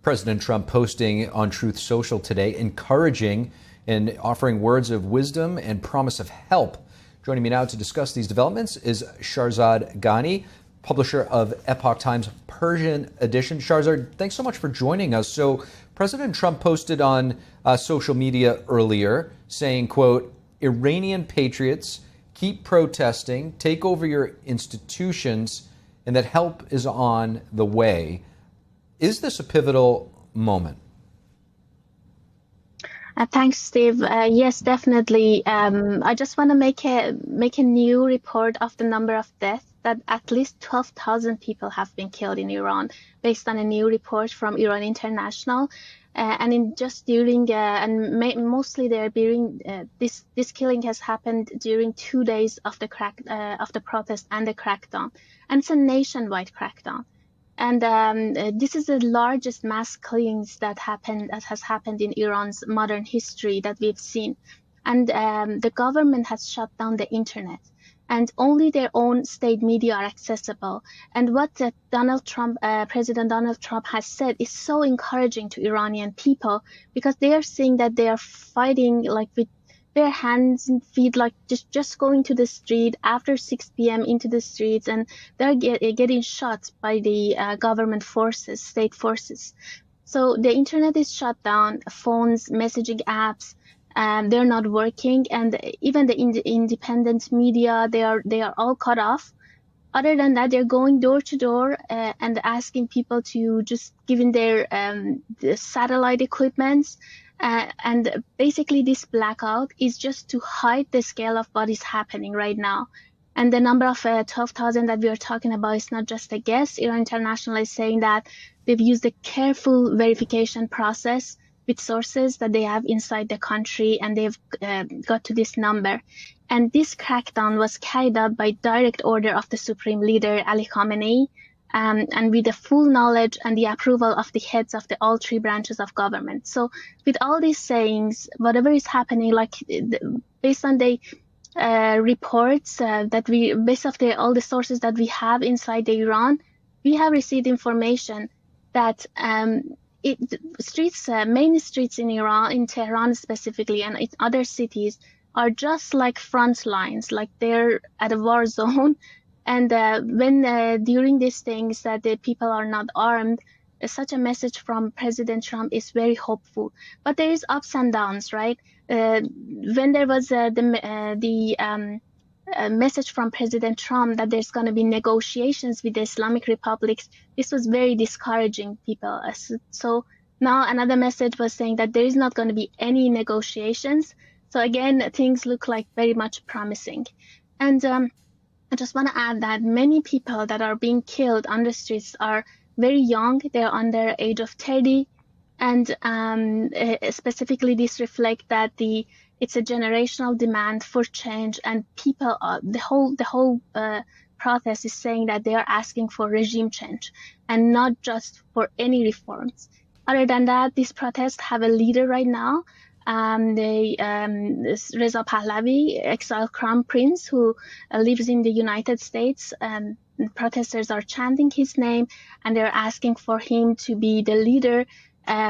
President Trump posting on Truth Social today, encouraging and offering words of wisdom and promise of help. Joining me now to discuss these developments is Shahrzad Ghanei, publisher of Epoch Times Persian edition. Shahrzad, thanks so much for joining us. So President Trump posted on social media earlier saying, quote, Iranian patriots keep protesting, take over your institutions, and that help is on the way. Is this a pivotal moment? Thanks, Steve. Yes, definitely. I just want to make a new report of the number of deaths, that at least 12,000 people have been killed in Iran, based on a new report from Iran International. Mostly this killing has happened during 2 days of the protest and the crackdown, and it's a nationwide crackdown. And this is the largest mass killings that has happened in Iran's modern history that we've seen. And the government has shut down the internet, and only their own state media are accessible. And what President Donald Trump has said is so encouraging to Iranian people, because they are seeing that they are fighting like with their hands and feet, like just going to the street after 6 p.m. into the streets, and they're getting shot by the government forces, state forces. So the internet is shut down, phones, messaging apps, they're not working, and even the independent media, they are all cut off. Other than that, they're going door to door and asking people to just give in their the satellite equipments. And basically this blackout is just to hide the scale of what is happening right now. And the number of 12,000 that we are talking about is not just a guess. Iran International is saying that they've used a careful verification process with sources that they have inside the country, and they've got to this number. And this crackdown was carried out by direct order of the Supreme Leader, Ali Khamenei, and with the full knowledge and the approval of the heads of all three branches of government. So with all these sayings, whatever is happening, like based on the reports based off all the sources that we have inside Iran, we have received information that main streets in Iran, in Tehran specifically, and in other cities are just like front lines, like they're at a war zone. And when during these things that the people are not armed, such a message from President Trump is very hopeful. But there is ups and downs, right? When there was the message from President Trump that there's going to be negotiations with the Islamic republics, this was very discouraging people. So now another message was saying that there is not going to be any negotiations. So again, things look like very much promising. And I just want to add that many people that are being killed on the streets are very young. They're under age of 30. And specifically, this reflects that it's a generational demand for change, and people, the whole protest is saying that they are asking for regime change and not just for any reforms. Other than that, these protests have a leader right now. Reza Pahlavi, exiled crown prince who lives in the United States. Protesters are chanting his name, and they're asking for him to be the leader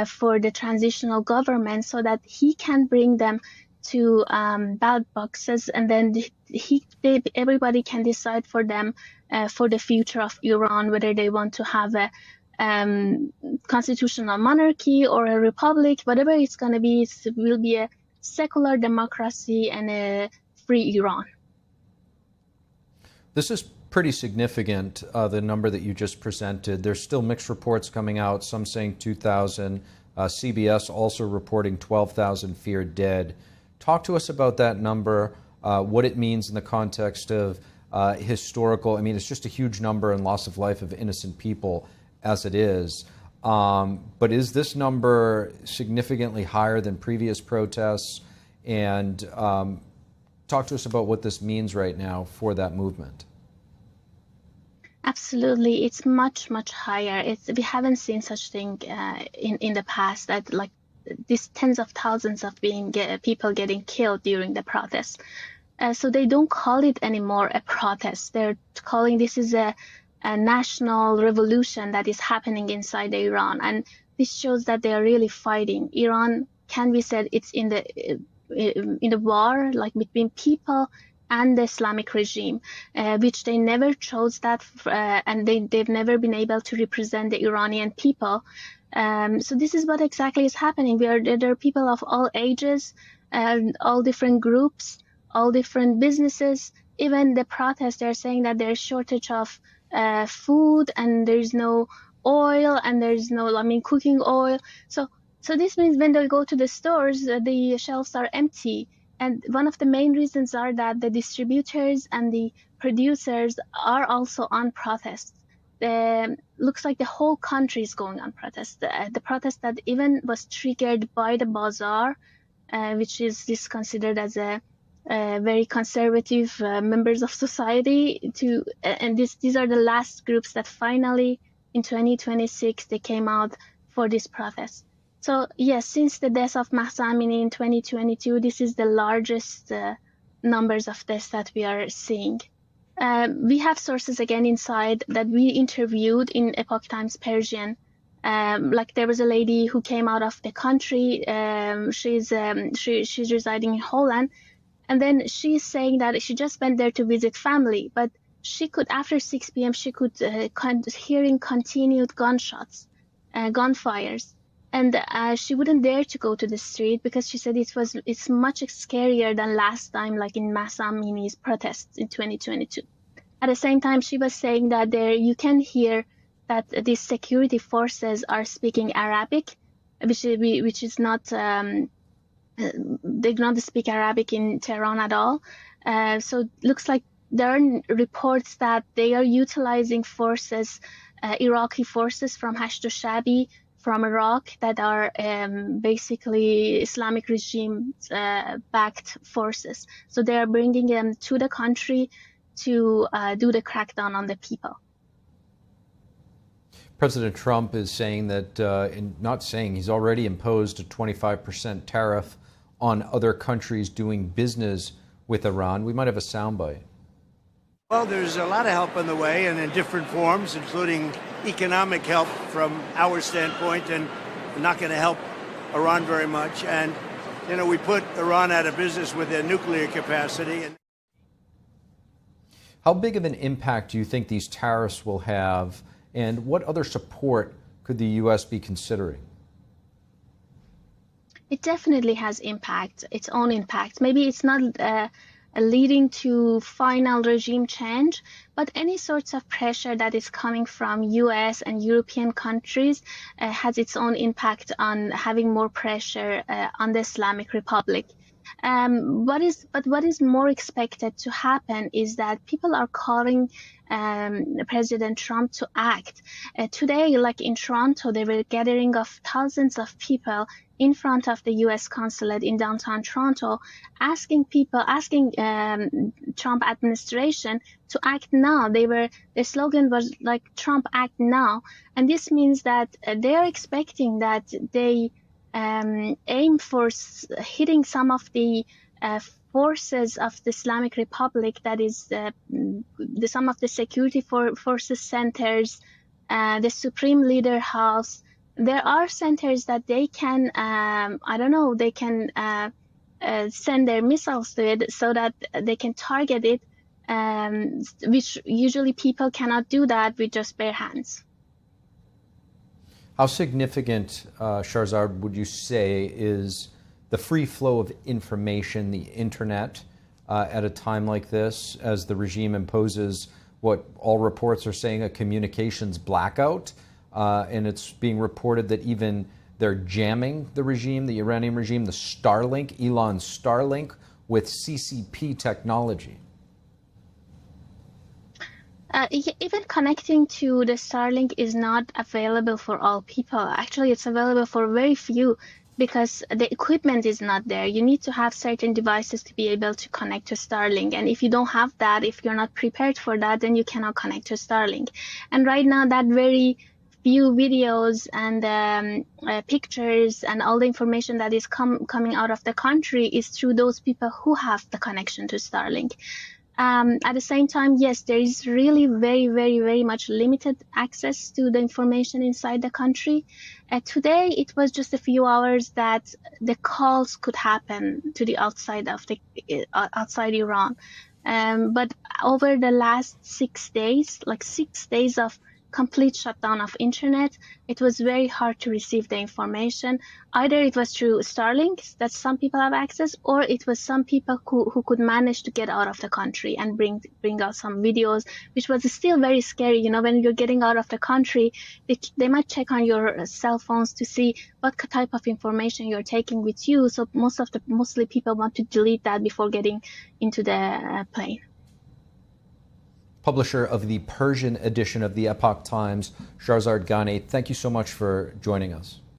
for the transitional government, so that he can bring them to ballot boxes, and then everybody can decide for them for the future of Iran, whether they want to have a constitutional monarchy or a republic. Whatever it's going to be, it will be a secular democracy and a free Iran. This is pretty significant, the number that you just presented. There's still mixed reports coming out, some saying 2,000. CBS also reporting 12,000 feared dead. Talk to us about that number, what it means in the context of historical. I mean, it's just a huge number and loss of life of innocent people as it is. But is this number significantly higher than previous protests? And talk to us about what this means right now for that movement. Absolutely, it's much, much higher. We haven't seen such thing in the past, that like these tens of thousands of people getting killed during the protest. So they don't call it anymore a protest. They're calling this is a national revolution that is happening inside Iran. And this shows that they are really fighting. Iran can be said it's in the war, like between people and the Islamic regime, which they never chose that, and they've never been able to represent the Iranian people. So this is what exactly is happening. There are people of all ages, all different groups, all different businesses. Even the protests, they're saying that there's shortage of food and there's no oil and there's no, cooking oil. So this means when they go to the stores, the shelves are empty. And one of the main reasons are that the distributors and the producers are also on protest. Looks like the whole country is going on protest. The protest that even was triggered by the bazaar, which is considered as a very conservative members of society. And these are the last groups that finally in 2026 they came out for this protest. So yes, since the death of Mahsa Amini in 2022, this is the largest numbers of deaths that we are seeing. We have sources again inside that we interviewed in Epoch Times Persian. Like there was a lady who came out of the country. She's residing in Holland, and then she's saying that she just went there to visit family, but she could, after 6 p.m. she could hearing continued gunshots, gunfires. And she wouldn't dare to go to the street because she said it's much scarier than last time, like in Mahsa Amini's protests in 2022. At the same time, she was saying that you can hear that these security forces are speaking Arabic, which is not, they do not speak Arabic in Tehran at all. So it looks like there are reports that they are utilizing forces, Iraqi forces from Hashd Shabi, from Iraq, that are basically Islamic regime backed forces. So they are bringing them to the country to do the crackdown on the people. President Trump is saying that, he's already imposed a 25% tariff on other countries doing business with Iran. We might have a soundbite. Well, there's a lot of help on the way and in different forms, including economic help from our standpoint, and not going to help Iran very much. And, we put Iran out of business with their nuclear capacity. How big of an impact do you think these tariffs will have, and what other support could the U.S. be considering? It definitely has its own impact. Maybe it's not leading to final regime change, but any sorts of pressure that is coming from US and European countries has its own impact on having more pressure on the Islamic Republic. What is more expected to happen is that people are calling President Trump to act. Today, like in Toronto, there were a gathering of thousands of people in front of the U.S. consulate in downtown Toronto, asking Trump administration to act now. The slogan was like, Trump act now. And this means that they are expecting that they aim for hitting some of the forces of the Islamic Republic, that is some of the security forces centers, the Supreme Leader House. There are centers that they can, send their missiles to it so that they can target it, which usually people cannot do that with just bare hands. How significant, Shahrzad, would you say is the free flow of information, the internet, at a time like this, as the regime imposes what all reports are saying, a communications blackout? And it's being reported that even they're jamming the regime, the Iranian regime, the Starlink, Elon's Starlink, with CCP technology. Even connecting to the Starlink is not available for all people. Actually, it's available for very few because the equipment is not there. You need to have certain devices to be able to connect to Starlink. And if you don't have that, if you're not prepared for that, then you cannot connect to Starlink. And right now, that very few videos and pictures and all the information that is coming out of the country is through those people who have the connection to Starlink. At the same time, yes, there is really very, very, very much limited access to the information inside the country. Today, it was just a few hours that the calls could happen to the outside of the outside Iran. But over the last 6 days, like 6 days of complete shutdown of internet, it was very hard to receive the information. Either it was through Starlink that some people have access, or it was some people who could manage to get out of the country and bring out some videos, which was still very scary. You know, when you're getting out of the country, they might check on your cell phones to see what type of information you're taking with you. So mostly people want to delete that before getting into the plane. Publisher of the Persian edition of the Epoch Times, Shahrzad Ghanei, thank you so much for joining us.